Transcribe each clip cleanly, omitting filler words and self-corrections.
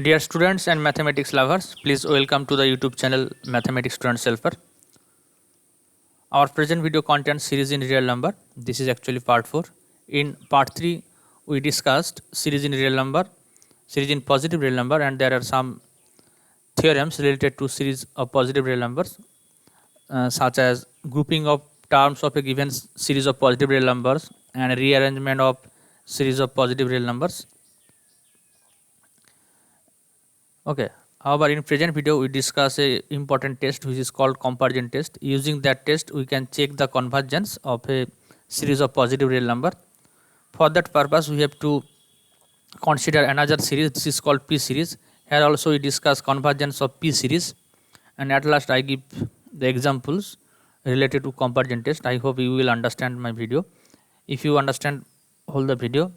Dear students and mathematics lovers, please welcome to the YouTube channel Mathematics Student Helper. Our present video contains series in real number. This is actually part 4. In part 3, we discussed series in real number, series in positive real number, and there are some theorems related to series of positive real numbers, such as grouping of terms of a given series of positive real numbers and rearrangement of series of positive real numbers. Okay. However, in present video we discuss a important test which is called comparison test. Using that test we can check the convergence of a series of positive real number. For that purpose we have to consider another series. This is called P series. Here also we discuss convergence of P series, and at last I give the examples related to comparison test. I hope you will understand my video. If you understand all the video,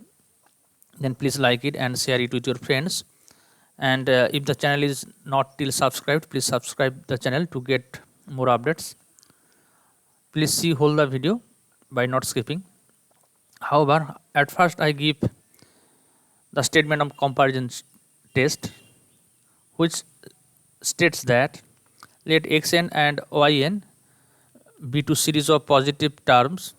then please like it and share it with your friends. And if the channel is not till subscribed, please subscribe the channel to get more updates. Please see whole the video by not skipping. However, at first I give the statement of comparison test, which states that let xn and yn be two series of positive terms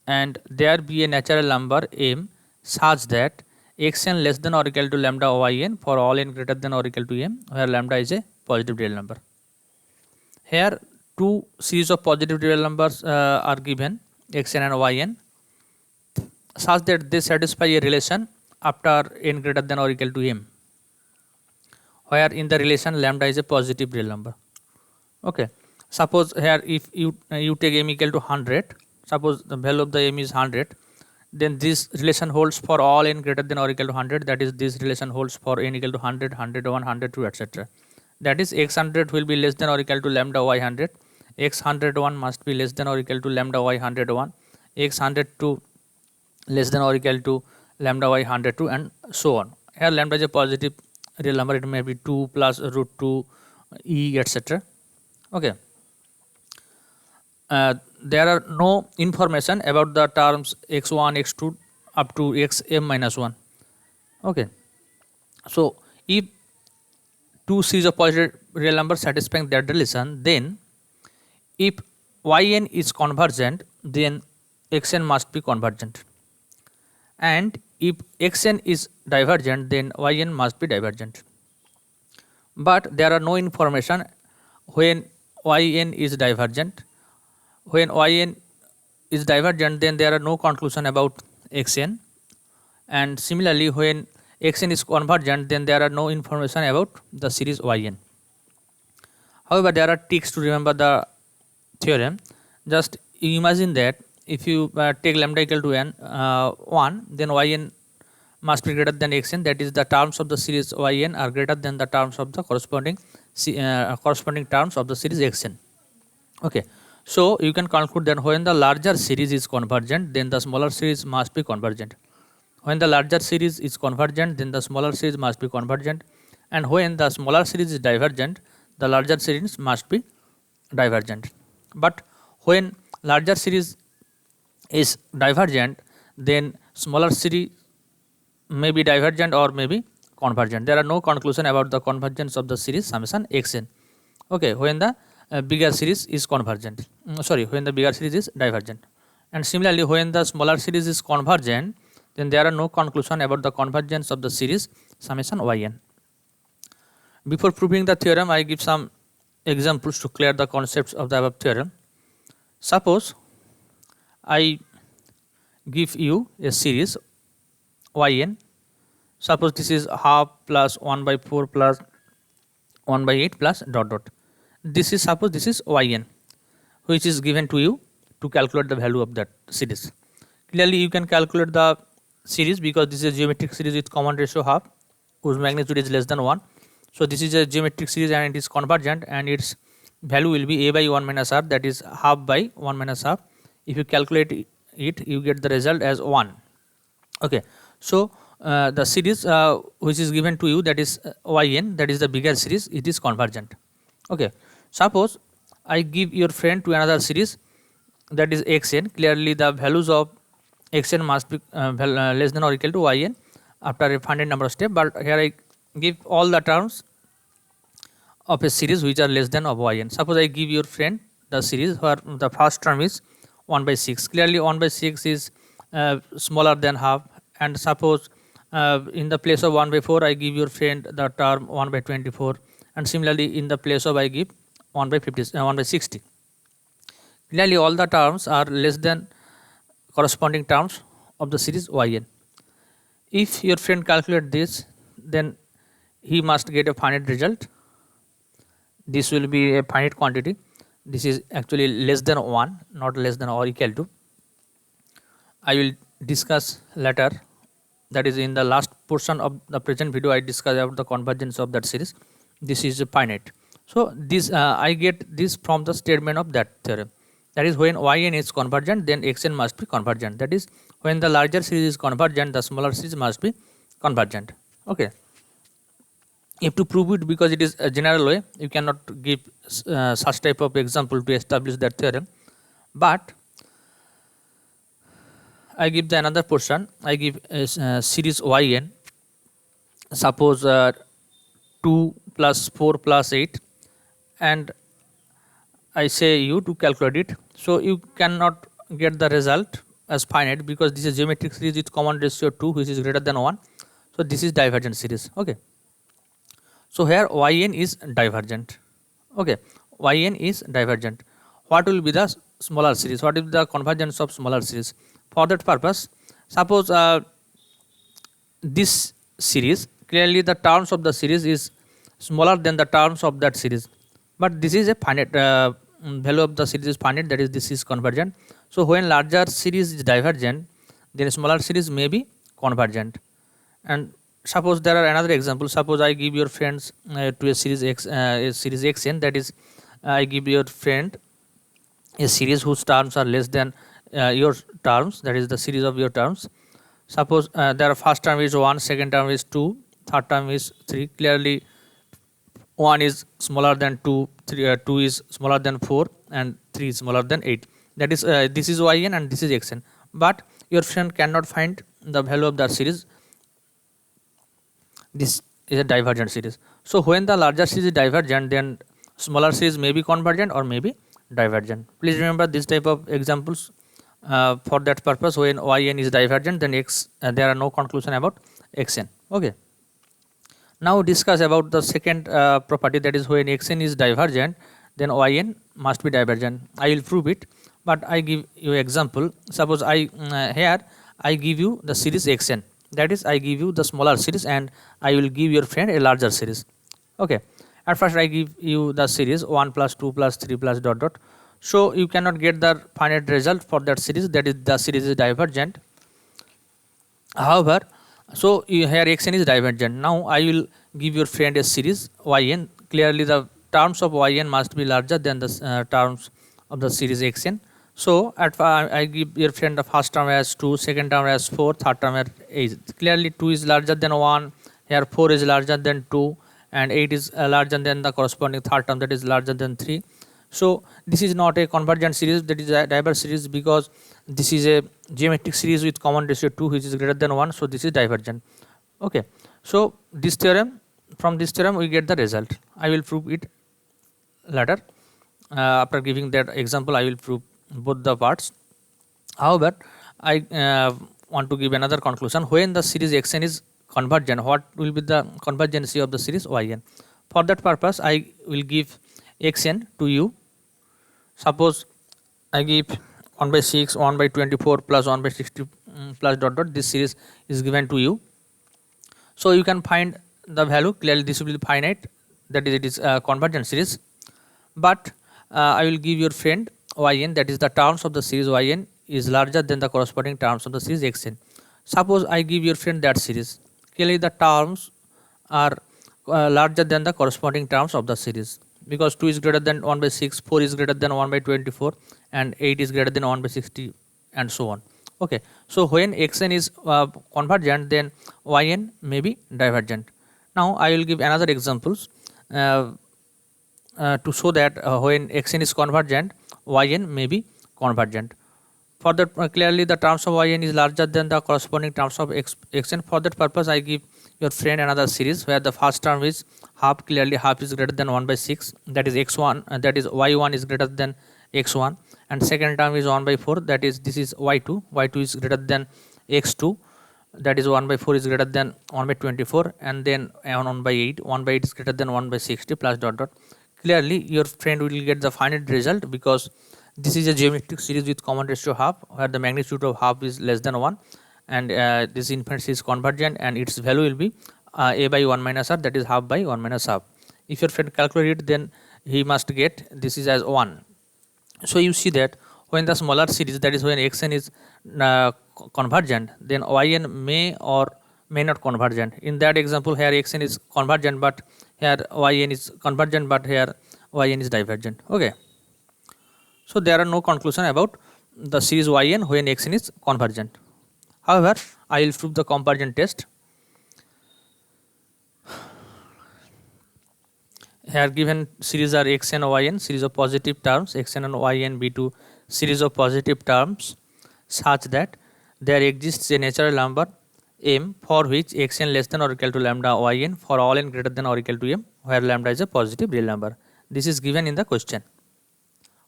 and there be a natural number m such that xn less than or equal to lambda yn for all n greater than or equal to m, where lambda is a positive real number. Here two series of positive real numbers are given, xn and yn, such that they satisfy a relation after n greater than or equal to m, where in the relation lambda is a positive real number. Okay. Suppose here if you take m equal to 100, suppose the value of the m is 100, then this relation holds for all n greater than or equal to 100, that is this relation holds for n equal to 100, 101, 102, etc. That is x100 will be less than or equal to lambda y100, x101 must be less than or equal to lambda y101, x102 less than or equal to lambda y102, and so on. Here lambda is a positive real number, it may be 2 plus root 2 e, etc. Okay. There are no information about the terms x1, x2 up to xm minus 1. Okay. So if two series of positive real numbers satisfying that relation, then if yn is convergent, then xn must be convergent, and if xn is divergent, then yn must be divergent. But there are no information when yn is divergent. When yn is divergent, then there are no conclusion about xn, and similarly when xn is convergent, then there are no information about the series yn. However, there are tricks to remember the theorem. Just imagine that if you take lambda equal to n 1, then yn must be greater than xn, that is the terms of the series yn are greater than the terms of the corresponding terms of the series xn. Okay. So you can conclude that when the larger series is convergent, then the smaller series must be convergent. When the larger series is convergent, then the smaller series must be convergent, and when the smaller series is divergent, the larger series must be divergent. But when larger series is divergent, then smaller series may be divergent or may be convergent. There are no conclusion about the convergence of the series summation xn. Okay, when the bigger series is convergent, when the bigger series is divergent, and similarly when the smaller series is convergent, then there are no conclusion about the convergence of the series summation yn. Before proving the theorem, I give some examples to clear the concepts of the above theorem. Suppose I give you a series yn. Suppose this is half plus 1 by 4 plus 1 by 8 plus dot dot. This is, suppose this is yn, which is given to you to calculate the value of that series. Clearly you can calculate the series because this is a geometric series with common ratio half, whose magnitude is less than 1. So this is a geometric series and it is convergent, and its value will be a by 1 minus half, that is half by 1 minus half. If you calculate it, you get the result as 1. Okay. So the series which is given to you, that is yn, that is the bigger series, it is convergent. Okay. Suppose I give your friend to another series, that is xn. Clearly the values of xn must be less than or equal to yn after a finite number of steps, but here I give all the terms of a series which are less than of yn. Suppose I give your friend the series where the first term is 1 by 6. Clearly 1 by 6 is smaller than half, and suppose in the place of 1 by 4 I give your friend the term 1 by 24, and similarly in the place of I give 1 by 50, 1 by 60. Clearly all the terms are less than corresponding terms of the series yn. If your friend calculate this, then he must get a finite result. This will be a finite quantity. This is actually less than 1, not less than or equal to. I will discuss later, that is in the last portion of the present video I discuss about the convergence of that series. This is finite. So this I get this from the statement of that theorem. That is, when yn is convergent, then xn must be convergent. That is, when the larger series is convergent, the smaller series must be convergent. Okay. You have to prove it because it is a general way. You cannot give such type of example to establish that theorem. But I give the another portion. I give a series yn. Suppose 2 plus 4 plus 8, and I say you to calculate it. So you cannot get the result as finite because this is geometric series with common ratio 2 which is greater than 1. So this is divergent series. Okay. So here yn is divergent. Okay, yn is divergent. What will be the smaller series? What is the convergence of smaller series? For that purpose, suppose this series, clearly the terms of the series is smaller than the terms of that series, but this is a finite value of the series is finite, that is this is convergent. So when larger series is divergent, then smaller series may be convergent. And suppose there are another example. Suppose I give your friends to a series xn, that is I give your friend a series whose terms are less than your terms, that is the series of your terms. Suppose their first term is 1, second term is 2, third term is 3. Clearly 1 is smaller than 2, 2 is smaller than 4, and 3 is smaller than 8. That is this is yn and this is xn. But your friend cannot find the value of that series. This is a divergent series. So when the larger series is divergent, then smaller series may be convergent or may be divergent. Please remember this type of examples. For that purpose, when yn is divergent, then there are no conclusion about xn. Okay. Now discuss about the second property, that is when xn is divergent, then yn must be divergent. I will prove it, but I give you example. Suppose here I give you the series xn, that is I give you the smaller series and I will give your friend a larger series. Okay. At first I give you the series 1 plus 2 plus 3 plus dot dot. So you cannot get the finite result for that series, that is the series is divergent. However, so here xn is divergent. Now I will give your friend a series yn. Clearly the terms of yn must be larger than the terms of the series xn. So I give your friend the first term as 2, second term as 4, third term as 8. Clearly 2 is larger than 1, here 4 is larger than 2, and 8 is larger than the corresponding third term, that is larger than 3. So this is not a convergent series, that is a divergent series, because this is a geometric series with common ratio 2 which is greater than 1. So this is divergent. Okay. So this theorem, from this theorem we get the result. I will prove it later. After giving that example, I will prove both the parts. However, I want to give another conclusion. When the series xn is convergent, what will be the convergency of the series yn? For that purpose, I will give xn to you. Suppose I give 1 by 6, 1 by 24 plus 1 by 60 plus dot dot. This series is given to you. So you can find the value. Clearly this will be finite, that is it is a convergent series. But I will give your friend yn, that is the terms of the series yn is larger than the corresponding terms of the series xn. Suppose I give your friend that series. Clearly the terms are larger than the corresponding terms of the series, because 2 is greater than 1 by 6, 4 is greater than 1 by 24, and 8 is greater than 1 by 60, and so on. Okay. So when xn is convergent, then yn may be divergent. Now I will give another examples to show that when xn is convergent, yn may be convergent. For that, clearly the terms of yn is larger than the corresponding terms of xn. For that purpose, I give your friend another series where the first term is half, clearly half is greater than 1 by 6, that is x1, that is y1 is greater than x1, and second term is 1 by 4, that is this is y2, y2 is greater than x2, that is 1 by 4 is greater than 1 by 24, and then 1 by 8, 1 by 8 is greater than 1 by 60 plus dot dot. Clearly your friend will get the finite result because this is a geometric series with common ratio half where the magnitude of half is less than 1, and this infinite series is convergent and its value will be a by 1 minus r, that is half by 1 minus half. If your friend calculate it, then he must get this is as 1. So you see that when the smaller series, that is when xn is convergent, then yn may or may not convergent. In that example here xn is convergent, but here yn is convergent, but here yn is divergent. Okay, so there are no conclusion about the series yn when xn is convergent. However, I will prove the comparison test. Here given series are xn yn, series of positive terms, xn and yn be two series of positive terms such that there exists a natural number m for which xn less than or equal to lambda yn for all n greater than or equal to m, where lambda is a positive real number. This is given in the question.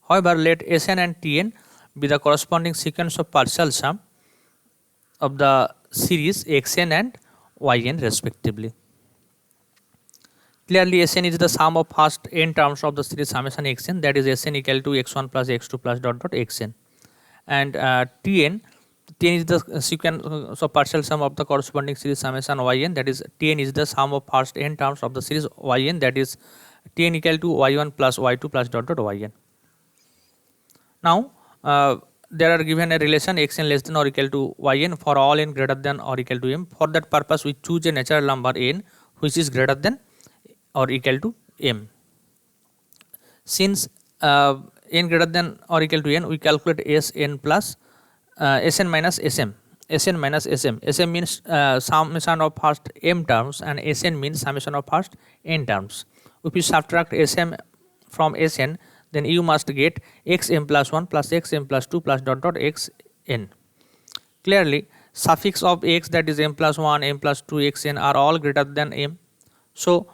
However, let Sn and Tn be the corresponding sequence of partial sum of the series xn and yn respectively. Clearly Sn is the sum of first n terms of the series summation xn, that is Sn equal to x1 plus x2 plus dot dot xn, and Tn is the sequence of partial sum of the corresponding series summation yn, that is Tn is the sum of first n terms of the series yn, that is Tn equal to y1 plus y2 plus dot dot yn. Now there are given a relation xn less than or equal to yn for all n greater than or equal to m. For that purpose we choose a natural number n which is greater than or equal to m. Since n greater than or equal to n, we calculate Sn plus Sn minus Sm. Sn minus Sm. Sm means summation of first m terms and Sn means summation of first n terms. If you subtract Sm from Sn, then you must get xm plus 1 plus xm plus 2 plus dot dot xn. Clearly suffix of x, that is m plus 1, m plus 2, xn are all greater than m. So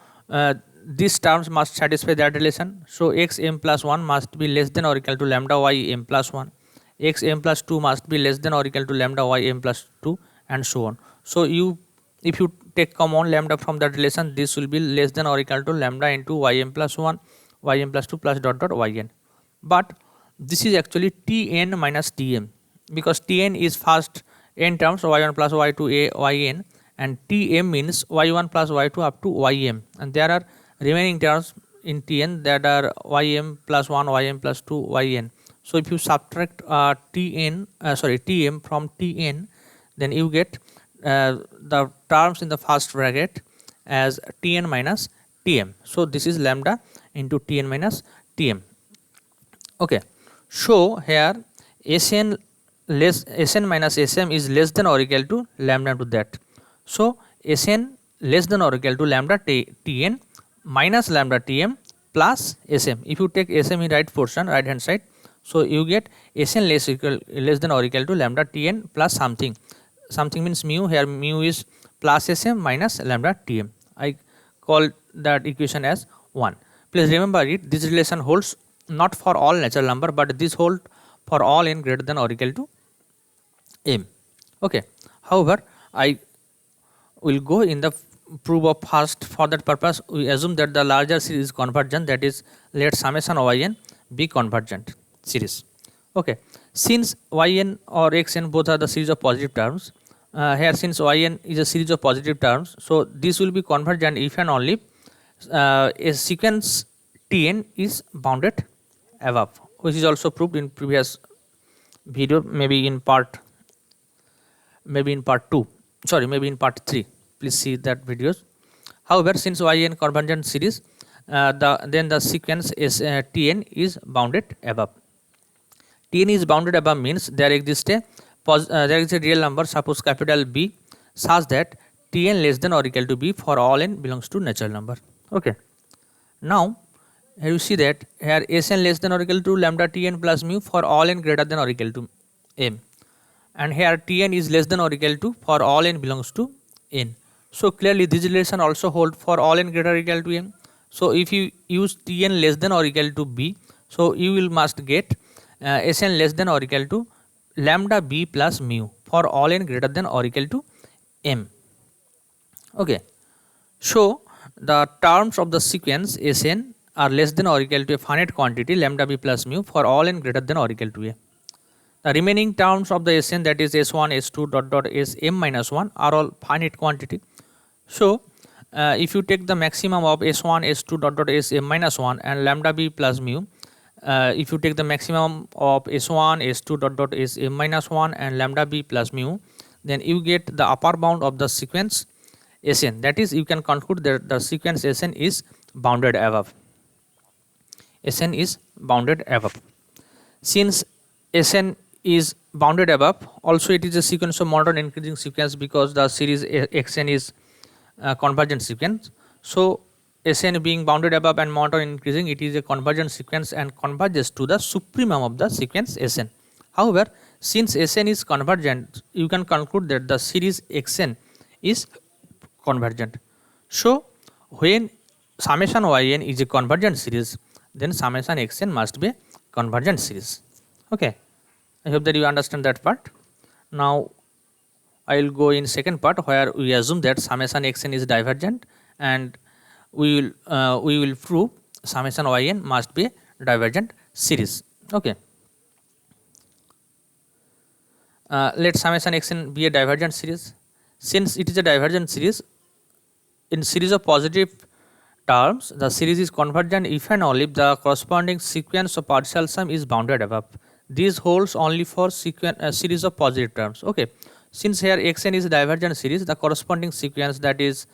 these terms must satisfy that relation. So xm plus 1 must be less than or equal to lambda y m plus 1, xm plus 2 must be less than or equal to lambda y m plus 2, and so on. So if you take common lambda from that relation, this will be less than or equal to lambda into ym plus 1, ym plus 2 plus dot dot yn. But this is actually Tn minus Tm, because Tn is first n terms y1 plus y2 yn, and Tm means y1 plus y2 up to ym, and there are remaining terms in Tn that are ym plus 1, ym plus 2, yn. So if you subtract Tm from Tn, then you get the terms in the first bracket as Tn minus Tm. So this is lambda into Tn minus Tm. Okay, so here Sn minus Sm is less than or equal to lambda into that. So Sn less than or equal to lambda Tn minus lambda Tm plus Sm. If you take Sm in right portion, right hand side, so you get Sn less than or equal to lambda Tn plus something. Something means mu. Here mu is plus Sm minus lambda Tm. I call that equation as 1. Please remember it. This relation holds not for all natural number, but this holds for all n greater than or equal to m. Okay. However, I will go in the proof of first. For that purpose, we assume that the larger series is convergent, that is, let summation of yn be convergent series. Okay. Since yn or xn both are the series of positive terms, here since yn is a series of positive terms, so this will be convergent if and only a sequence Tn is bounded above, which is also proved in previous video, maybe in part 2, sorry, maybe in part 3. Please see that videos. However, since yn convergent series, then the sequence is Tn is bounded above. Tn is bounded above means there exists a real number, suppose capital B, such that Tn less than or equal to B for all n belongs to natural number. Okay. Now here you see that here Sn less than or equal to lambda Tn plus mu for all n greater than or equal to m, and here Tn is less than or equal to for all n belongs to n. So clearly this relation also hold for all n greater or equal to m. So if you use Tn less than or equal to b, so you will must get Sn less than or equal to lambda b plus mu for all n greater than or equal to m. Okay. So the terms of the sequence Sn are less than or equal to a finite quantity lambda b plus mu for all n greater than or equal to a. The remaining terms of the Sn, that is S1, S2 dot dot Sm minus 1, are all finite quantity. So if you take the maximum of S1, S2 dot dot Sm minus 1 and lambda b plus mu, if you take the maximum of S1, S2 dot dot Sm minus 1 and lambda b plus mu, then you get the upper bound of the sequence Sn. That is, you can conclude that the sequence Sn is bounded above. Sn is bounded above. Since Sn is bounded above, also it is a sequence of monotone increasing sequence because the series Xn is convergent sequence. So Sn being bounded above and monotone increasing, it is a convergent sequence and converges to the supremum of the sequence Sn. However, since Sn is convergent, you can conclude that the series Xn is convergent. So when summation yn is a convergent series, then summation xn must be a convergent series. Okay, I hope that you understand that part. Now I will go in second part where we assume that summation xn is divergent, and we will prove summation yn must be a divergent series. Okay, let summation xn be a divergent series. Since it is a divergent series, in series of positive terms, the series is convergent if and only if the corresponding sequence of partial sum is bounded above. This holds only for series of positive terms. Okay, since here xn is a divergent series, the corresponding sequence, that is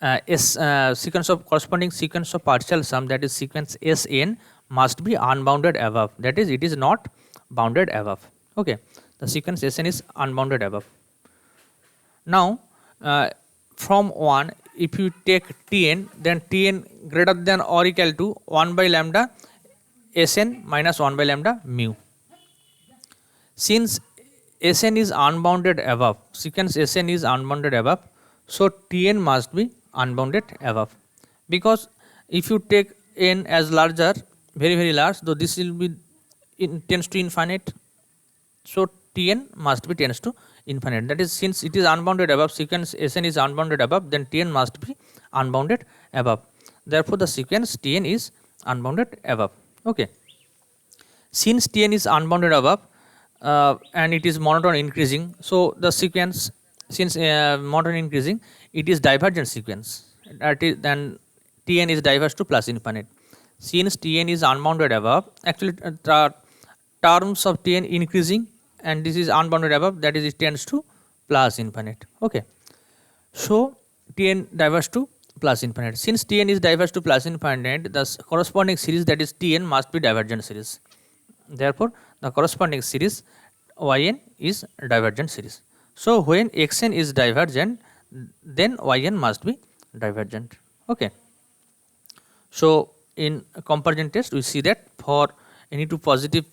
corresponding sequence of partial sum, that is sequence Sn, must be unbounded above. That is, it is not bounded above. Okay, the sequence Sn is unbounded above. Now from 1, if you take Tn, then Tn greater than or equal to 1 by lambda Sn minus 1 by lambda mu. Since Sn is unbounded above, sequence Sn is unbounded above, so Tn must be unbounded above, because if you take n as larger, very large, though this will be tends to infinite, so Tn must be tends to infinite. That is, since it is unbounded above, sequence Sn is unbounded above, then Tn must be unbounded above. Therefore, the sequence Tn is unbounded above. Okay. Since Tn is unbounded above and it is monotone increasing, so the sequence, since monotone increasing, it is divergent sequence. Then Tn is diverse to plus infinite. Since Tn is unbounded above, actually the terms of Tn increasing, and this is unbounded above, that is, it tends to plus infinite. Okay, so Tn diverse to plus infinite. Since Tn is diverse to plus infinite, the corresponding series, that is Tn, must be divergent series. Therefore, the corresponding series Yn is divergent series. So when Xn is divergent, then Yn must be divergent. Okay, so in a comparison test, we see that for any two positive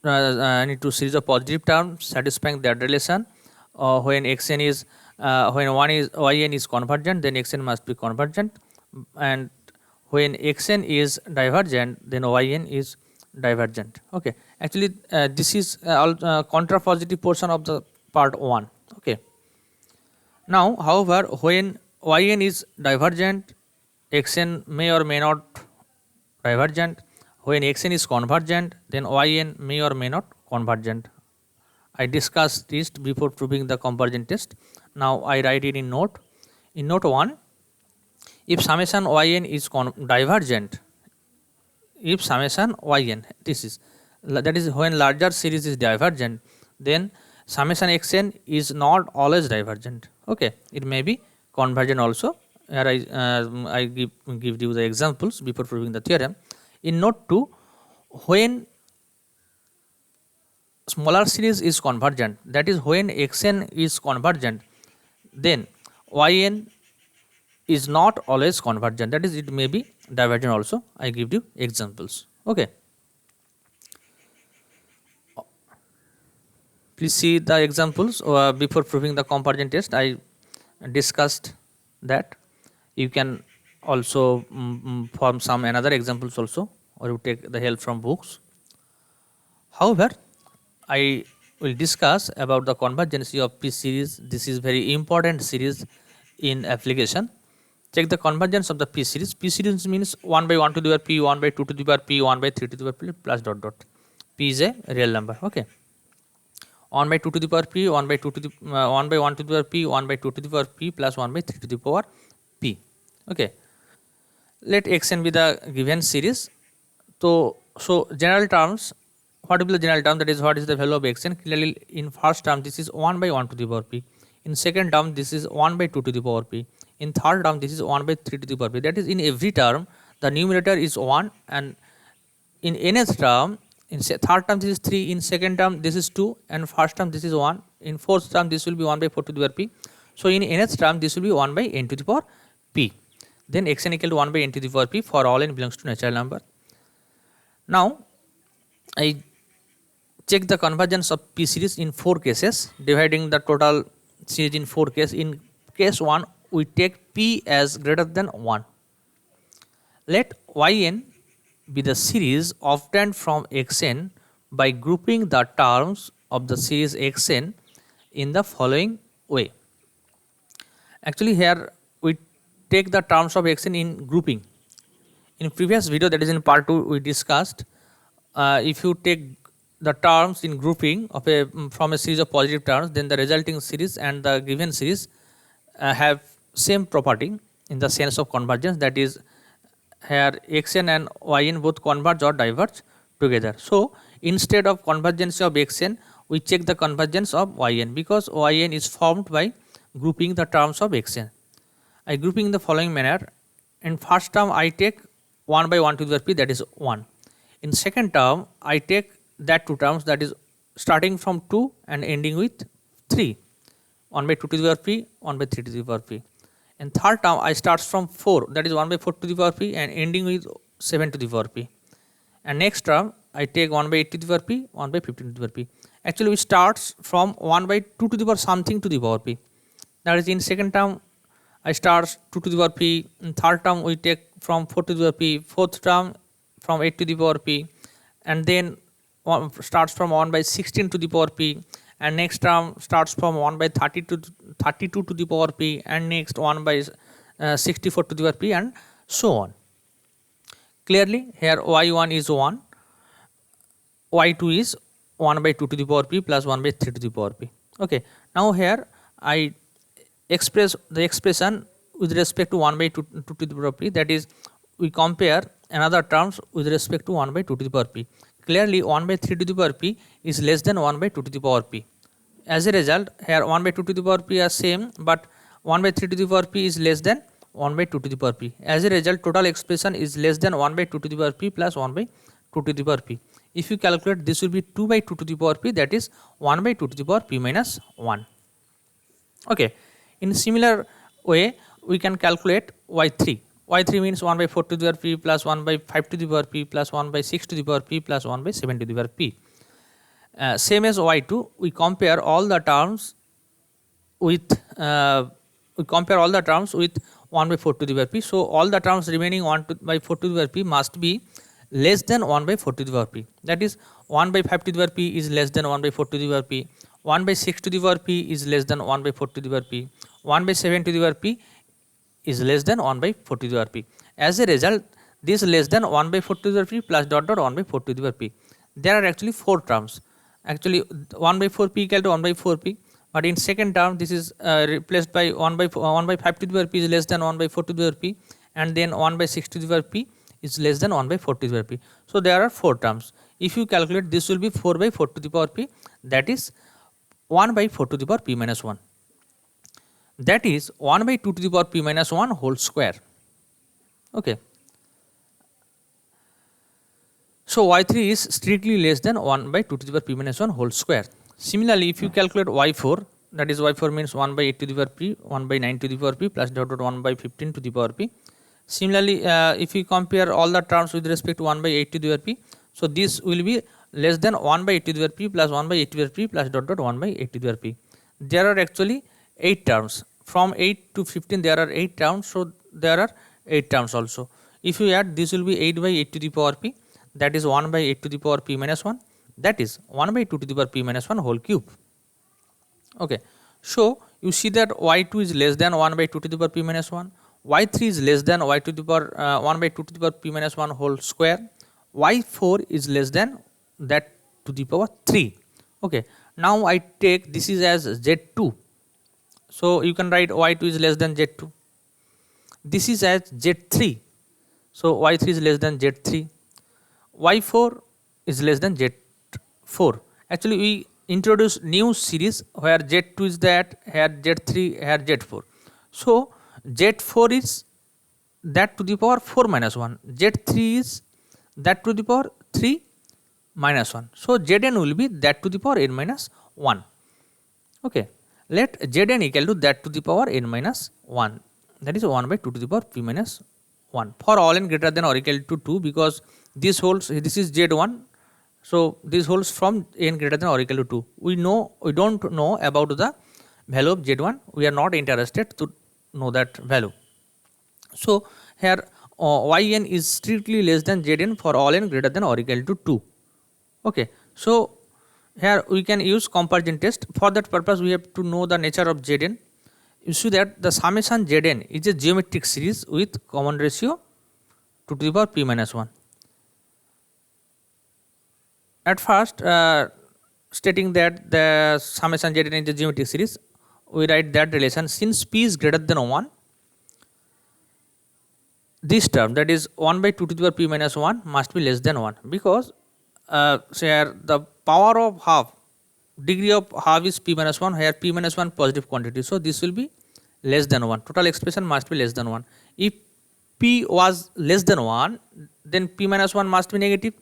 any two series of positive terms satisfying that relation, when xn is when one is Yn is convergent, then xn must be convergent, and when xn is divergent, then Yn is divergent. Okay, actually this is contrapositive portion of the part 1. Okay, now however, when Yn is divergent, xn may or may not divergent. When xn is convergent, then Yn may or may not convergent. I discussed this before proving the convergent test. Now I write it in note. In note 1, if summation Yn is divergent, if summation Yn, that is when larger series is divergent, then summation xn is not always divergent. Okay, it may be convergent also. Here I give you the examples before proving the theorem. In note 2, when smaller series is convergent, that is when xn is convergent, then Yn is not always convergent, that is, it may be divergent also. I give you examples. Okay, please see the examples before proving the convergent test. I discussed that. You can also form some another examples also, or you take the help from books. However, I will discuss about the convergency of P series. This is very important series in application. Check the convergence of the P series. P series means 1 by 1 to the power P, 1 by 2 to the power P, 1 by 3 to the power P plus dot dot. P is a real number. Okay. 1 by 2 to the power P, 1 by 2 to the 1 by 1 to the power P, 1 by 2 to the power P plus 1 by 3 to the power P. Okay. Let xn be the given series. So general terms, what will be the general term, that is what is the value of xn? Clearly in first term this is 1 by 1 to the power P. In second term this is 1 by 2 to the power P. In third term this is 1 by 3 to the power P. That is, in every term the numerator is 1, and in nth term, in third term this is 3, in second term this is 2, and first term this is 1, in fourth term this will be 1 by 4 to the power P. So in nth term this will be 1 by n to the power P. Then xn equal to 1 by n to the power P for all n belongs to natural number. Now I check the convergence of P series in 4 cases, dividing the total series in 4 cases. In case 1 we take P as greater than 1. Let yn be the series obtained from xn by grouping the terms of the series xn in the following way. Actually here we take the terms of xn in grouping. In previous video, that is in part 2, we discussed if you take the terms in grouping of from a series of positive terms, then the resulting series and the given series have same property in the sense of convergence, that is here xn and yn both converge or diverge together. So instead of convergence of xn, we check the convergence of yn, because yn is formed by grouping the terms of xn. I grouping in the following manner. In first term I take 1 by 1 to the power P, that is 1. In second term I take that two terms, that is starting from 2 and ending with 3, 1 by 2 to the power P, 1 by 3 to the power P. In third term I start from 4, that is 1 by 4 to the power P, and ending with 7 to the power P. And next term I take 1 by 8 to the power P, 1 by 15 to the power P. Actually we starts from 1 by 2 to the power something to the power P. That is, in second term I start 2 to the power P, in third term we take from 4 to the power P, fourth term from 8 to the power P, and then starts from 1 by 16 to the power P, and next term starts from 1 by 32 to the power P, and next 1 by 64 to the power P, and so on. Clearly here y1 is 1, y2 is 1 by 2 to the power P plus 1 by 3 to the power P. Okay. Now here I express the expression with respect to 1 by 2 to the power P, that is we compare another terms with respect to 1 by 2 to the power P. Clearly 1 by 3 to the power P is less than 1 by 2 to the power P. As a result, here 1 by 2 to the power P are same, but 1 by 3 to the power P is less than 1 by 2 to the power P. As a result, total expression is less than 1 by 2 to the power P plus 1 by 2 to the power P. If you calculate, this will be 2 by 2 to the power P, that is 1 by 2 to the power P minus 1. Okay. In similar way, we can calculate y3. y3 means 1 by 4 to the power P plus 1 by 5 to the power P plus 1 by 6 to the power P plus 1 by 7 to the power P. Same as y2, we compare all the terms with 1 by 4 to the power P. So all the terms remaining 1 by 4 to the power P must be less than 1 by 4 to the power P. That is, 1 by 5 to the power P is less than 1 by 4 to the power P. 1 by 6 to the power P is less than 1 by 4 to the power P. 1 by 7 to the power P is less than 1 by 4 to the power P. As a result, this less than 1 by 4 to the power P plus dot dot 1 by 4 to the power P. There are actually 4 terms. Actually 1 by 4 P equal to 1 by 4 P, but in second term this is replaced by 1 by 5 to the power P is less than 1 by 4 to the power P, and then 1 by 6 to the power P is less than 1 by 4 to the power P. So there are 4 terms. If you calculate, this will be 4 by 4 to the power P, that is 1 by 4 to the power P minus 1. That is 1 by 2 to the power P minus 1 whole square. Okay. So y3 is strictly less than 1 by 2 to the power P minus 1 whole square. Similarly, if you calculate y4, that is y4 means 1 by 8 to the power P, 1 by 9 to the power P plus dot dot 1 by 15 to the power P. Similarly, if you compare all the terms with respect to 1 by 8 to the power P, so this will be less than 1 by 8 to the power P plus 1 by 8 to the power P plus dot dot 1 by 8 to the power P. There are actually 8 terms. from 8 to 15 there are 8 terms, so there are 8 terms also. If you add, this will be 8 by 8 to the power p, that is 1 by 8 to the power p minus 1, that is 1 by 2 to the power p minus 1 whole cube. Okay, so you see that y2 is less than 1 by 2 to the power p minus 1, y3 is less than y to the power 1 by 2 to the power p minus 1 whole square, y4 is less than that to the power 3. Okay, now I take this is as z2, so you can write y2 is less than z2. This is as z3, so y3 is less than z3. y4 is less than z4. Actually we introduce new series where z2 is that, here z3, here z4. So z4 is that to the power 4 minus 1, z3 is that to the power 3 minus 1. So zn will be that to the power n minus 1. Okay, let zn equal to that to the power n minus 1, that is 1 by 2 to the power p minus 1 for all n greater than or equal to 2, because this holds, this is z1, so this holds from n greater than or equal to 2. We don't know about the value of z1, we are not interested to know that value. So here yn is strictly less than zn for all n greater than or equal to 2. Okay, so here we can use comparison test. For that purpose we have to know the nature of zn. You see that the summation zn is a geometric series with common ratio 2 to the power p minus 1. At first stating that the summation zn is a geometric series, we write that relation since p is greater than 1, this term, that is 1 by 2 to the power p minus 1 must be less than 1, because here the power of half, degree of half is p minus 1, here p minus 1 positive quantity, so this will be less than 1, total expression must be less than 1. If p was less than 1, then p minus 1 must be negative.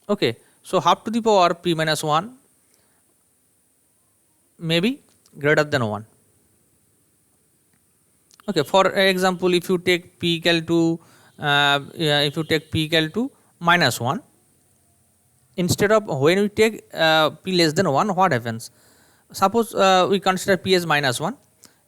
Okay, so half to the power p minus 1 may be greater than 1. Okay, for example, if you take p equal to minus 1, instead of when we take p less than 1, what happens? Suppose we consider p as minus 1.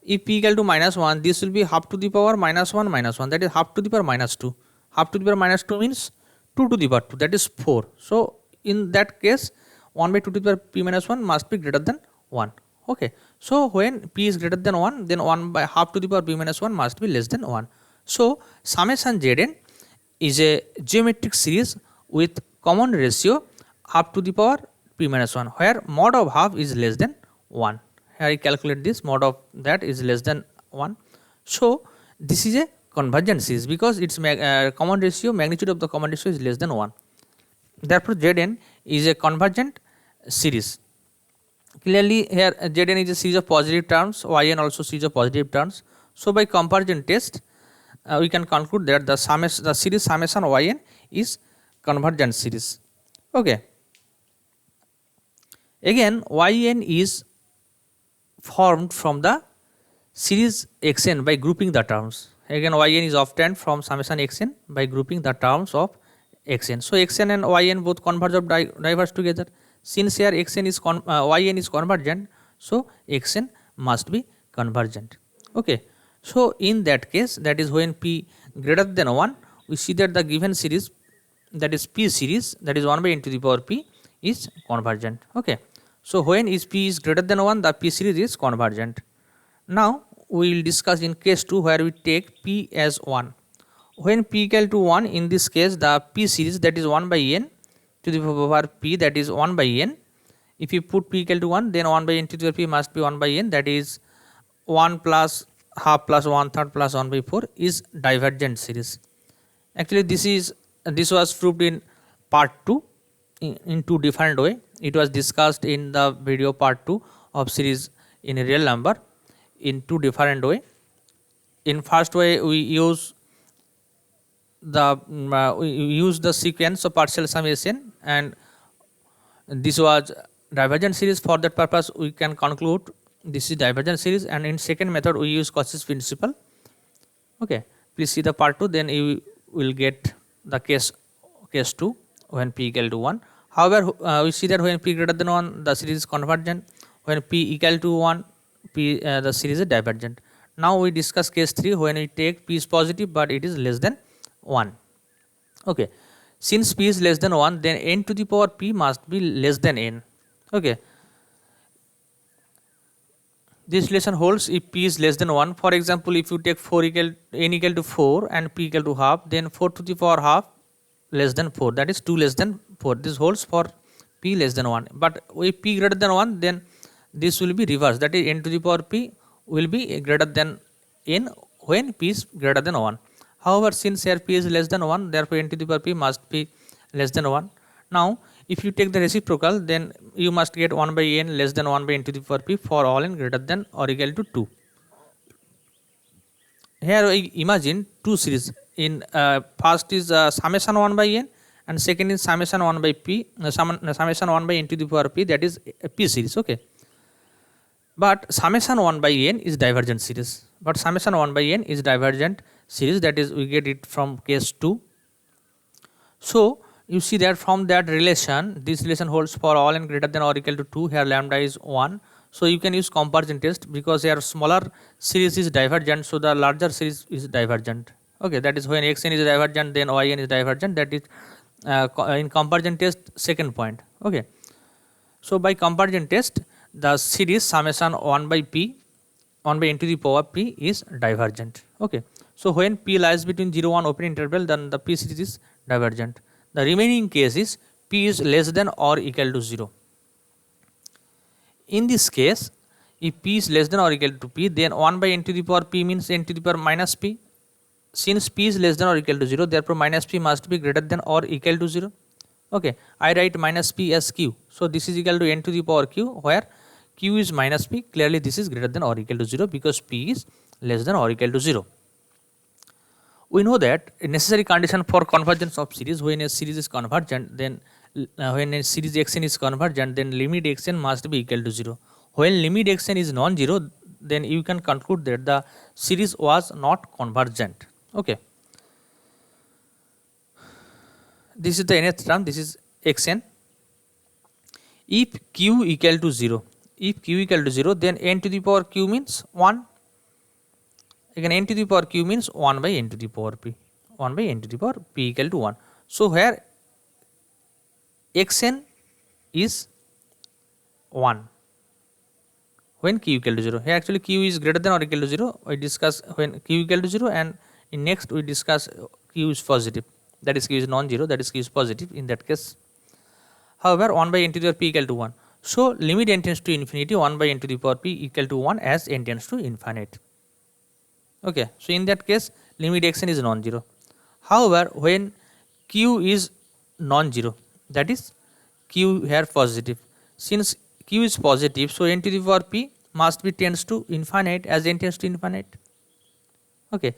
If p equal to minus 1, this will be half to the power minus 1 minus 1, that is half to the power minus 2. Half to the power minus 2 means 2 to the power 2, that is 4. So in that case 1 by 2 to the power p minus 1 must be greater than 1. Okay, so when p is greater than 1, then 1 by half to the power p minus 1 must be less than 1. So summation zn is a geometric series with common ratio half to the power p minus 1, where mod of half is less than 1. Here I calculate this, mod of that is less than 1. So this is a convergent series because its common ratio, magnitude of the common ratio is less than 1. Therefore zn is a convergent series. Clearly here zn is a series of positive terms, yn also series of positive terms. So by comparison test we can conclude that the series summation yn is convergent series. Okay. Again yn is formed from the series xn by grouping the terms. Again yn is obtained from summation xn by grouping the terms of xn. So xn and yn both converge or diverge together. Since here xn is yn is convergent, so xn must be convergent. Okay, so in that case, that is when p greater than 1, we see that the given series, that is p series, that is 1 by n to the power p, is convergent. Okay, so when is p is greater than 1, the p series is convergent. Now we will discuss in case 2 where we take p as 1. When p equal to 1, in this case the p series, that is 1 by n to the power p, that is 1 by n. If you put p equal to 1, then 1 by n to the power p must be 1 by n, that is 1 plus half plus 1/3 plus 1 by 4 is divergent series. Actually this was proved in part 2 in two different way. It was discussed in the video part 2 of series in a real number in two different way. In first way we use the sequence of partial summation, and this was divergent series. For that purpose we can conclude this is divergent series, and in second method we use Cauchy's principle. Okay, please see the part 2, then you will get the case 2 when p equal to 1. However we see that when p greater than 1 the series is convergent, when p equal to 1 the series is divergent. Now we discuss case 3 when we take p is positive but it is less than 1. Okay, since p is less than 1, then n to the power p must be less than n. Okay, this relation holds if p is less than 1. For example, if you take 4 equal n equal to 4 and p equal to half, then 4 to the power half less than 4, that is 2 less than 4. This holds for p less than 1. But if p greater than 1, then this will be reversed, that is n to the power p will be greater than n when p is greater than 1. However, since here p is less than 1, therefore n to the power p must be less than 1. Now if you take the reciprocal, then you must get 1 by n less than 1 by n to the power p for all n greater than or equal to 2. Here I imagine two series. In first is summation 1 by n and second is summation 1 by p, summation 1 by n to the power p, that is a p series. Okay, but summation 1 by n is divergent series. But summation 1 by n is divergent series, that is we get it from case 2. So you see that from that relation, this relation holds for all n greater than or equal to 2. Here lambda is 1. So you can use comparison test, because here smaller series is divergent, so the larger series is divergent. Okay, that is when xn is divergent, then yn is divergent. That is in comparison test second point. Okay, so by comparison test, the series summation 1 by p 1 by n to the power p is divergent. Okay, so when p lies between 0 1 open interval, then the p series is divergent. The remaining case is p is less than or equal to 0. In this case, if p is less than or equal to p, then 1 by n to the power p means n to the power minus p. Since p is less than or equal to 0, therefore minus p must be greater than or equal to 0. Okay, I write minus p as q. So this is equal to n to the power q, where q is minus p. Clearly this is greater than or equal to 0 because p is less than or equal to 0. We know that a necessary condition for convergence of series, when a series is convergent, then when a series xn is convergent, then limit xn must be equal to 0. When limit xn is non-zero, then you can conclude that the series was not convergent. Okay, this is the nth term, this is xn. If q equal to 0, then n to the power q means 1. Again, n to the power q means 1 by n to the power p, 1 by n to the power p equal to 1. So here xn is 1 when q equal to 0. Here actually q is greater than or equal to 0. We discuss when q equal to 0, and in next we discuss q is positive, that is q is non-zero, that is q is positive in that case. However, 1 by n to the power p equal to 1. So limit n tends to infinity, 1 by n to the power p equal to 1 as n tends to infinite. Okay, so in that case limit xn is non-zero. However, when q is non-zero, that is q here positive, since q is positive, so n to the power p must be tends to infinite as n tends to infinite. Okay,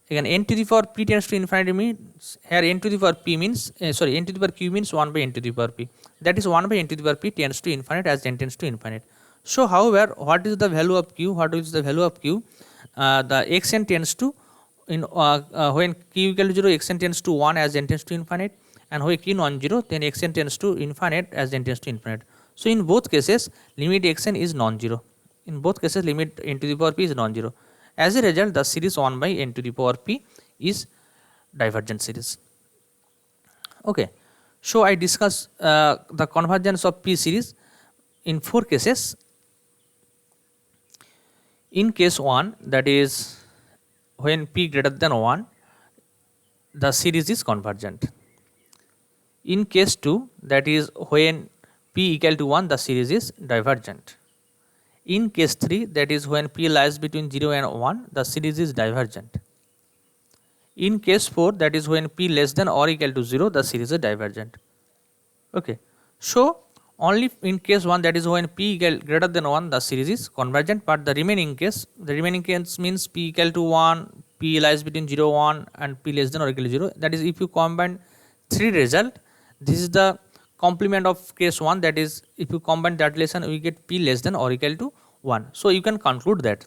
again n to the power p tends to infinity means here n to the power p means n to the power q means 1 by n to the power p, that is 1 by n to the power p tends to infinite as n tends to infinite. So however, what is the value of q? The xn tends to when q equal to 0, xn tends to 1 as n tends to infinite, and when q non-zero, then xn tends to infinite as n tends to infinite. So in both cases limit xn is non-zero. In both cases limit n to the power p is non-zero. As a result, the series 1 by n to the power p is divergent series. Okay, so I discuss the convergence of p series in 4 cases. In case 1, that is when p greater than 1, the series is convergent. In case 2, that is when p equal to 1, the series is divergent. In case 3, that is when p lies between 0 and 1, the series is divergent. In case 4, that is when p less than or equal to 0, the series is divergent. Okay, so only in case 1, that is when p equal greater than 1, the series is convergent, but the remaining case means p equal to 1, p lies between 0 1 and p less than or equal to 0. That is, if you combine 3 result, this is the complement of case 1, that is if you combine that relation we get p less than or equal to 1. So you can conclude that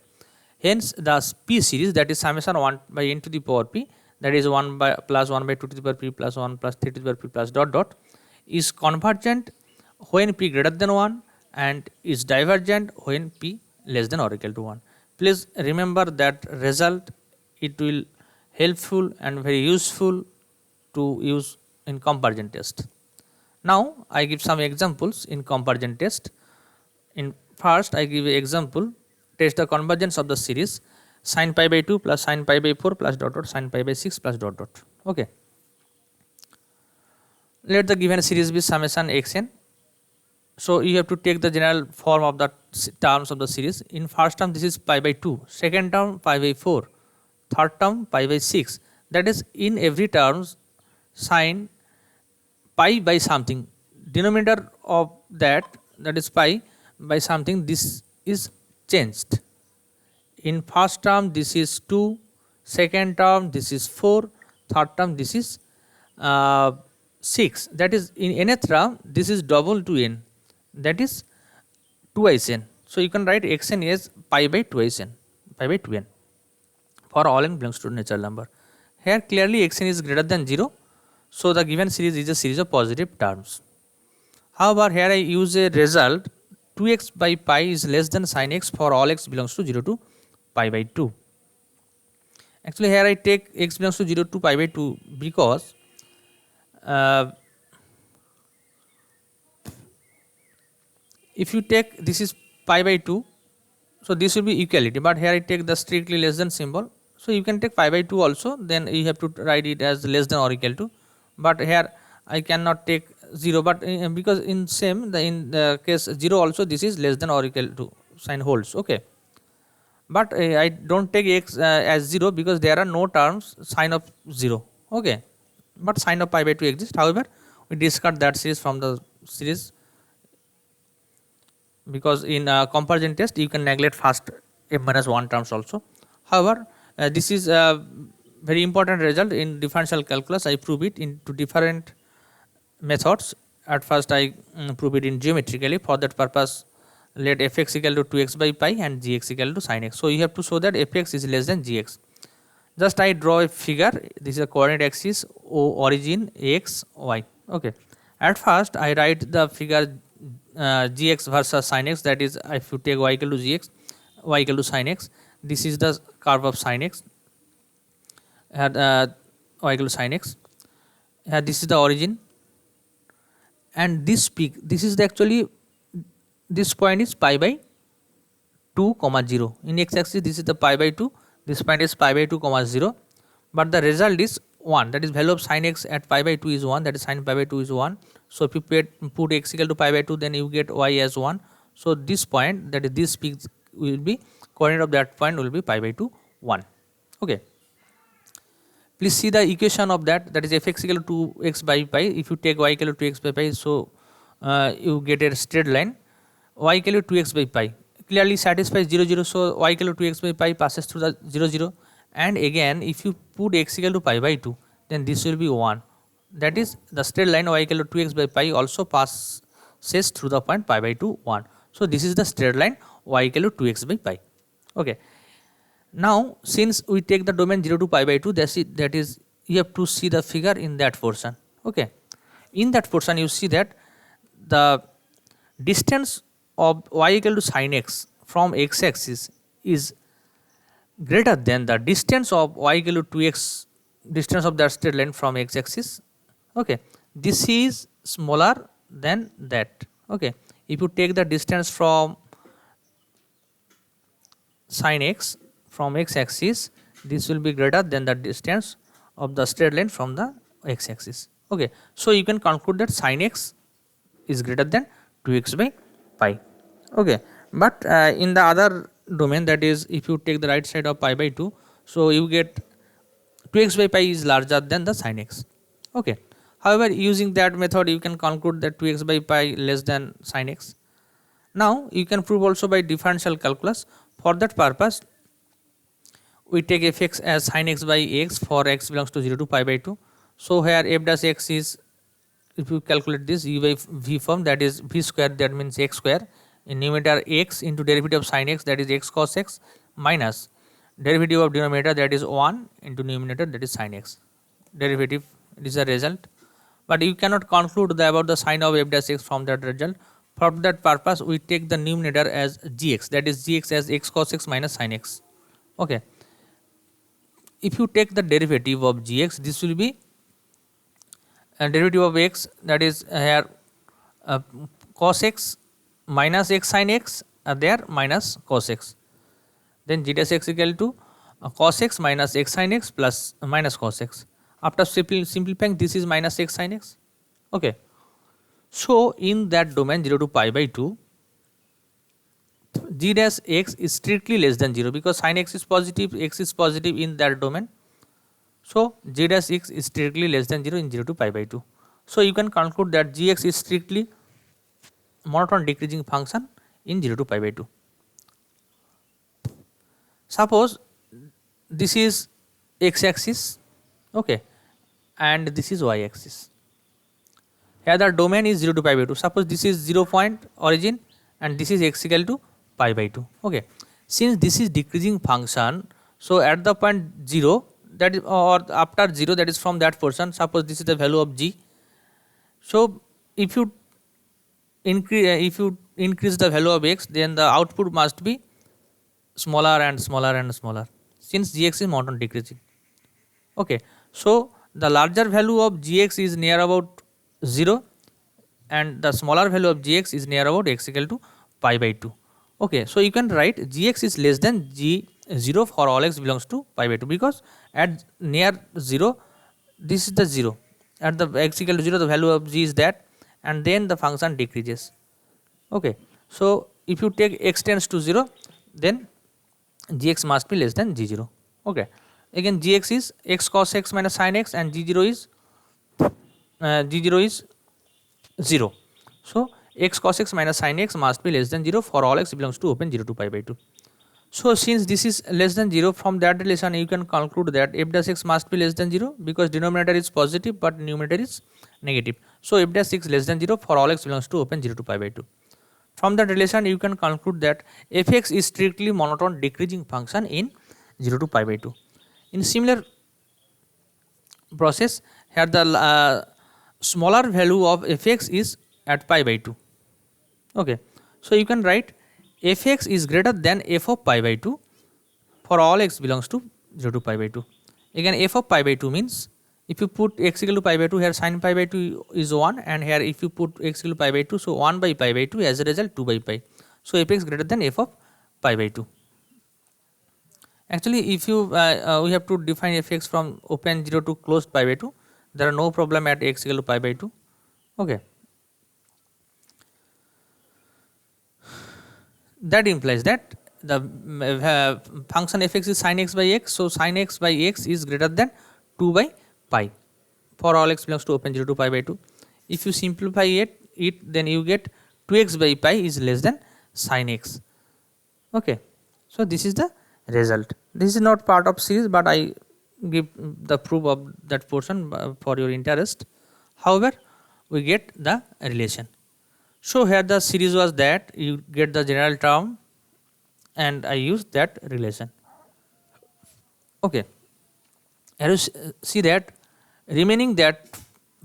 hence the p series, that is summation 1 by n to the power p, that is 1 by plus 1 by 2 to the power p plus 1 plus 3 to the power p plus dot dot, is convergent when p greater than 1 and is divergent when p less than or equal to 1. Please remember that result, it will helpful and very useful to use in comparison test. Now I give some examples in comparison test. In first I give an example, test the convergence of the series sin pi by 2 plus sin pi by 4 plus dot dot sin pi by 6 plus dot dot. Okay. Let the given series be summation xn. So you have to take the general form of the terms of the series. In first term this is pi by 2, second term pi by 4, third term pi by 6. That is, in every terms sin pi by something, denominator of that is pi by something, this is changed. In first term this is 2, second term this is 4, third term this is 6. That is, in nth term this is double to n, that is twice n. So you can write xn as pi by twice n, pi by 2n for all n belongs to natural number. Here clearly xn is greater than 0, so the given series is a series of positive terms. However, here I use a result 2x by pi is less than sin x for all x belongs to 0 to pi by 2. Actually here I take x belongs to 0 to pi by 2 because if you take this is pi by 2, so this will be equality, but here I take the strictly less than symbol. So you can take pi by 2 also, then you have to write it as less than or equal to, but here I cannot take 0, but because in the case 0 also this is less than or equal to, sign holds. Okay, but I don't take x as 0 because there are no terms sign of 0. Okay, but sign of pi by 2 exists. However, we discard that series from the series because in comparison test you can neglect first m minus 1 terms also. However, this is a very important result in differential calculus. I prove it into different methods. At first I prove it in geometrically. For that purpose, let fx equal to 2x by pi and gx equal to sin x. So you have to show that fx is less than gx. Just I draw a figure. This is a coordinate axis, O origin x y. Okay. At first I write the figure gx versus sin x, that is, if you take y equal to gx, y equal to sin x, this is the curve of sin x, y equal to sin x, this is the origin, and this peak, this is the actually, this point is pi by 2 comma 0. In x axis this is the pi by 2, this point is pi by 2 comma 0, but the result is 1, that is value of sin x at pi by 2 is 1, that is sin pi by 2 is 1. So if you put x equal to pi by 2, then you get y as 1. So this point, that is this peak, will be coordinate of that point will be pi by 2 1. Okay, please see the equation of that, that is fx equal to 2x by pi. If you take y equal to 2x by pi, so you get a straight line, y equal to 2x by pi clearly satisfies 0 0. So y equal to 2x by pi passes through the 0 0, and again if you put x equal to pi by 2, then this will be 1, that is the straight line y equal to 2x by pi also passes through the point pi by 2 1. So this is the straight line y equal to 2x by pi. Okay, now since we take the domain 0 to pi by 2, that is you have to see the figure in that portion. Okay, in that portion you see that the distance of y equal to sin x from x axis is greater than the distance of y equal to 2x, distance of that straight line from x axis. Okay, this is smaller than that. Okay, if you take the distance from sin x from x axis, this will be greater than the distance of the straight line from the x axis. Okay, so you can conclude that sin x is greater than 2x by pi. Okay, but in the other domain, that is if you take the right side of pi by 2, so you get 2x by pi is larger than the sin x. Okay, however using that method you can conclude that 2x by pi less than sin x. Now you can prove also by differential calculus. For that purpose we take fx as sin x by x for x belongs to 0 to pi by 2. So here f dash x is, if you calculate this u by v form, that is v square, that means x square, in numerator x into derivative of sin x, that is x cos x, minus derivative of denominator, that is 1 into numerator, that is sin x. Derivative, it is a result, but you cannot conclude about the sign of f dash x from that result. For that purpose, we take the numerator as gx, that is gx as x cos x minus sin x. Okay. If you take the derivative of gx, this will be a derivative of x, that is here cos x minus x sin x, there minus cos x. Then g dash x equal to cos x minus x sin x plus minus cos x. After simplifying, this is minus x sin x. Okay. So in that domain 0 to pi by 2, g dash x is strictly less than 0 because sin x is positive, x is positive in that domain. So g dash x is strictly less than 0 in 0 to pi by 2. So you can conclude that gx is strictly monotone decreasing function in 0 to pi by 2. Suppose this is x axis, okay, and this is y axis. Here the domain is 0 to pi by 2. Suppose this is 0 point origin and this is x equal to pi by 2. Okay. Since this is decreasing function, so at the point 0, that is, or after 0, that is from that portion, suppose this is the value of g. So if you increase the value of x, then the output must be smaller and smaller and smaller, since gx is monotone decreasing. Okay. So the larger value of gx is near about 0 and the smaller value of gx is near about x equal to pi by 2. Okay. So you can write gx is less than g0 for all x belongs to pi by 2, because at near 0, this is the 0, at the x equal to 0 the value of g is that, and then the function decreases. Okay. So if you take x tends to 0, then gx must be less than g0. Okay. Again gx is x cos x minus sin x and g0 is 0. So x cos x minus sin x must be less than 0 for all x belongs to open 0 to pi by 2. So since this is less than 0, from that relation you can conclude that f dash x must be less than 0 because denominator is positive but numerator is negative. So f dash x less than 0 for all x belongs to open 0 to pi by 2. From that relation you can conclude that fx is strictly monotone decreasing function in 0 to pi by 2. In similar process, here the smaller value of fx is at pi by 2. Okay. So you can write fx is greater than f of pi by 2 for all x belongs to 0 to pi by 2. Again f of pi by 2 means if you put x equal to pi by 2, here sin pi by 2 is 1, and here if you put x equal to pi by 2, so 1 by pi by 2, as a result 2 by pi. So fx greater than f of pi by 2. Actually if you we have to define fx from open 0 to closed pi by 2, there are no problem at x equal to pi by 2. Okay. That implies that the function fx is sin x by x, so sin x by x is greater than 2 by pi for all x belongs to open 0 to pi by 2. If you simplify it then you get 2x by pi is less than sin x. Okay. So this is the result. This is not part of series, but I give the proof of that portion for your interest. However, we get the relation. So here the series was that you get the general term and I use that relation. Okay. Here you see that remaining that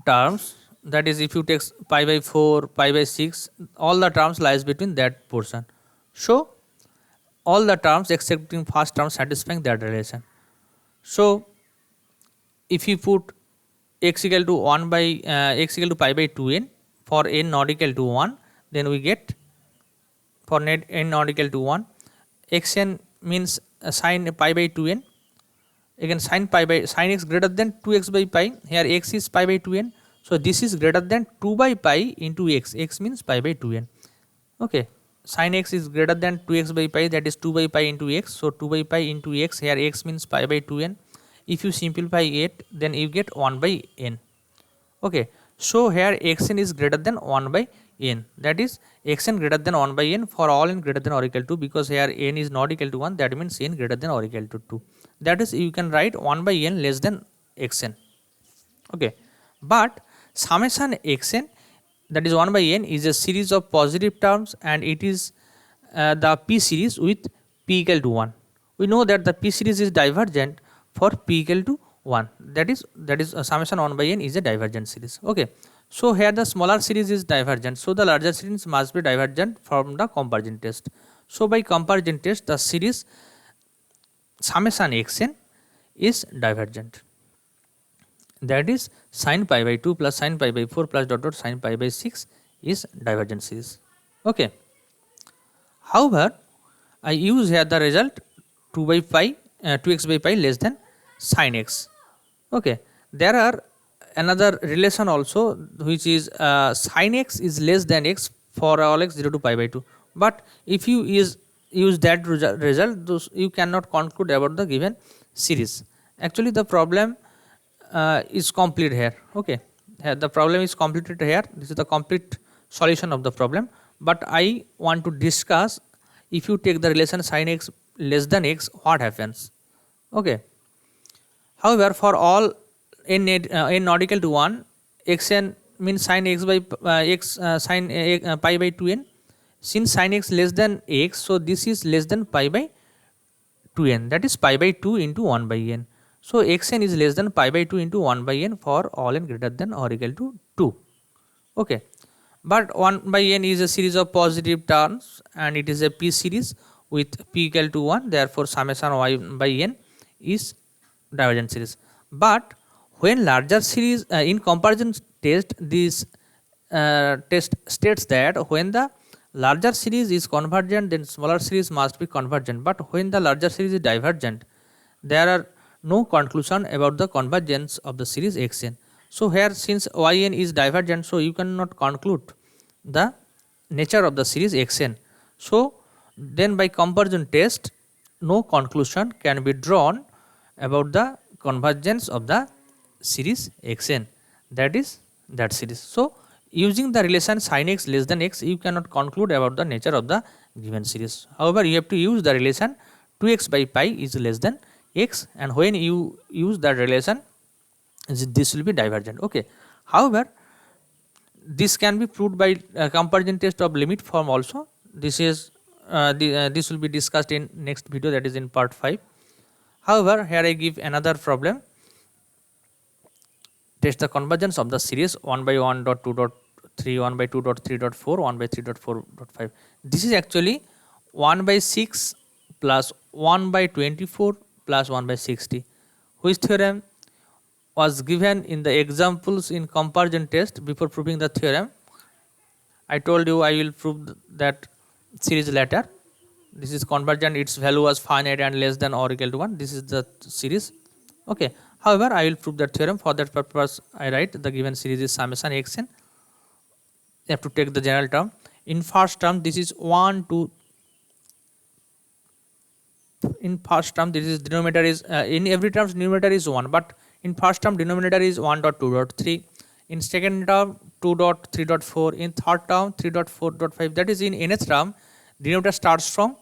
terms, that is if you take pi by 4, pi by 6, all the terms lies between that portion. So all the terms excepting first term satisfying that relation. So if you put x equal to 1 by x equal to pi by 2n for n not equal to 1, then we get for net n not equal to 1, xn means sin pi by 2n. Again sin x greater than 2x by pi, here x is pi by 2n, so this is greater than 2 by pi into x means pi by 2n. Okay. Sin x is greater than 2x by pi, that is 2 by pi into x, so 2 by pi into x, here x means pi by 2n. If you simplify it, then you get 1 by n. Okay. So here xn is greater than 1 by n, that is xn greater than 1 by n for all n greater than or equal to, because here n is not equal to 1, that means n greater than or equal to 2. That is you can write 1 by n less than xn. Okay. But summation xn, that is 1 by n, is a series of positive terms and it is the p series with p equal to 1. We know that the p series is divergent for p equal to 1, that is summation 1 by n is a divergent series. Okay. So here the smaller series is divergent, so the larger series must be divergent from the comparison test. So by comparison test, the series summation xn is divergent. That is sin pi by 2 plus sin pi by 4 plus dot dot sin pi by 6 is divergent series. Okay. However, I use here the result 2 by pi 2x by pi less than sin x. Okay. There are another relation also, which is sin x is less than x for all x 0 to pi by 2. But if you use that result, you cannot conclude about the given series. Actually the problem is complete here. Okay, here the problem is completed here. This is the complete solution of the problem. But I want to discuss, if you take the relation sin x less than x, what happens. Okay. However, for all n not equal to 1, xn means sin x by x sin pi by 2n. Since sin x less than x, so this is less than pi by 2n, that is pi by 2 into 1 by n. So xn is less than pi by 2 into 1 by n for all n greater than or equal to 2. Okay. But 1 by n is a series of positive terms and it is a p series with p equal to 1, therefore summation y by n is divergent series. But when larger series in comparison test, this test states that when the larger series is convergent, then smaller series must be convergent. But when the larger series is divergent, there are no conclusion about the convergence of the series xn. So here since yn is divergent, so you cannot conclude the nature of the series xn. So then by comparison test, no conclusion can be drawn about the convergence of the series xn, that is that series. So using the relation sin x less than x, you cannot conclude about the nature of the given series. However, you have to use the relation 2x by pi is less than x, and when you use that relation, this will be divergent. Okay. However, this can be proved by comparison test of limit form also. This is this will be discussed in next video, that is in part 5. However, here I give another problem. Test the convergence of the series 1 by 1 dot 2 dot 3, 1 by 2 dot 3 dot 4, 1 by 3 dot 4 dot 5. This is actually 1 by 6 plus 1 by 24 plus 1 by 60. Which theorem was given in the examples in comparison test. Before proving the theorem, I told you I will prove that series later. This is convergent, its value was finite and less than or equal to 1. This is the series. Okay. However, I will prove that theorem. For that purpose, I write the given series is summation xn. You have to take the general term. In first term, this is 1, 2. In first term, this is denominator is in every term numerator is 1, but in first term denominator is 1 dot 2 dot 3. In second term 2 dot 3 dot 4. In third term 3 dot 4 dot 5. That is in nth term, denominator starts from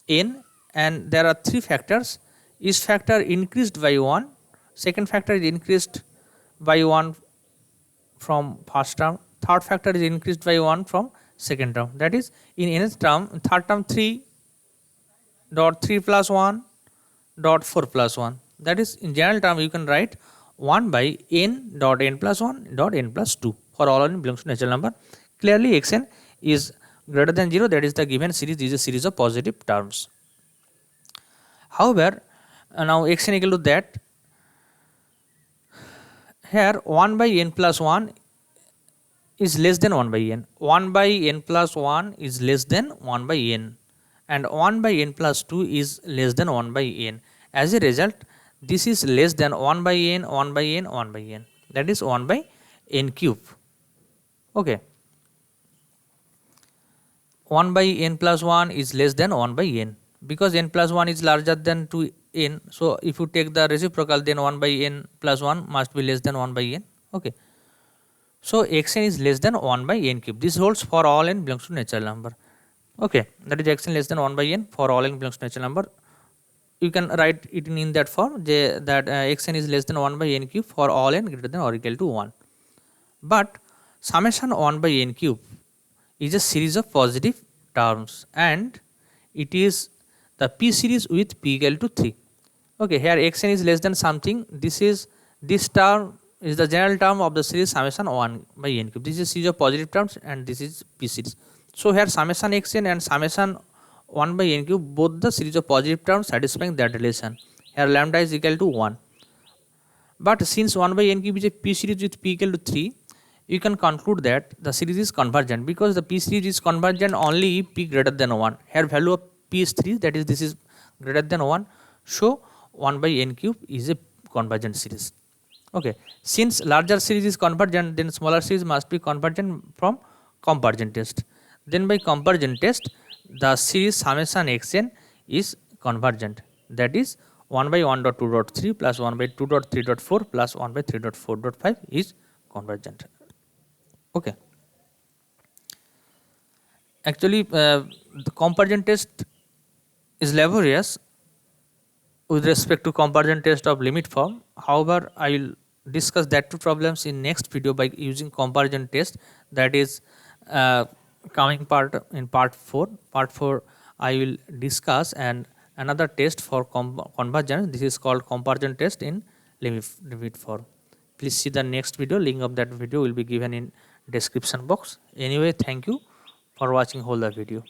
n and there are 3 factors. Each factor increased by 1. Second factor is increased by 1 from first term. Third factor is increased by 1 from second term. That is in nth term, third term 3 dot 3 plus 1 dot 4 plus 1. That is in general term you can write 1 by n dot n plus 1 dot n plus 2 for all n belongs to natural number. Clearly xn is greater than 0, that is the given series is a series of positive terms. However, now xn equal to that, here 1 by n plus 1 is less than 1 by n. 1 by n plus 1 is less than 1 by n, and 1 by n plus 2 is less than 1 by n. As a result, this is less than 1 by n, 1 by n, 1 by n, that is 1 by n cube. Okay. 1 by n plus 1 is less than 1 by n, because n plus 1 is larger than 2n. So if you take the reciprocal, then 1 by n plus 1 must be less than 1 by n. Okay. So xn is less than 1 by n cube. This holds for all n belongs to natural number. Okay, that is xn less than 1 by n for all n belongs to natural number. You can write it in that form, that xn is less than 1 by n cube for all n greater than or equal to 1. But summation 1 by n cube is a series of positive terms and it is the p series with p equal to 3. Okay, here xn is less than something. This term is the general term of the series summation 1 by n cube. This is series of positive terms and this is p series. So here summation xn and summation 1 by n cube, both the series of positive terms satisfying that relation. Here lambda is equal to 1. But since 1 by n cube is a p series with p equal to 3, you can conclude that the series is convergent, because the p series is convergent only if p greater than 1. Here value of p is 3, that is this is greater than 1. So 1 by n cube is a convergent series. Okay, since larger series is convergent, then smaller series must be convergent from comparison test. Then by comparison test, the series summation xn is convergent, that is 1 by 1.2.3 plus 1 by 2.3.4 plus 1 by 3.4.5 is convergent. Okay, actually the comparison test is laborious with respect to comparison test of limit form. However, I will discuss that two problems in next video by using comparison test, that is coming part in part 4. Part 4 I will discuss and another test for convergence. This is called comparison test in limit form. Please see the next video. Link of that video will be given in description box. Anyway, thank you for watching whole the video.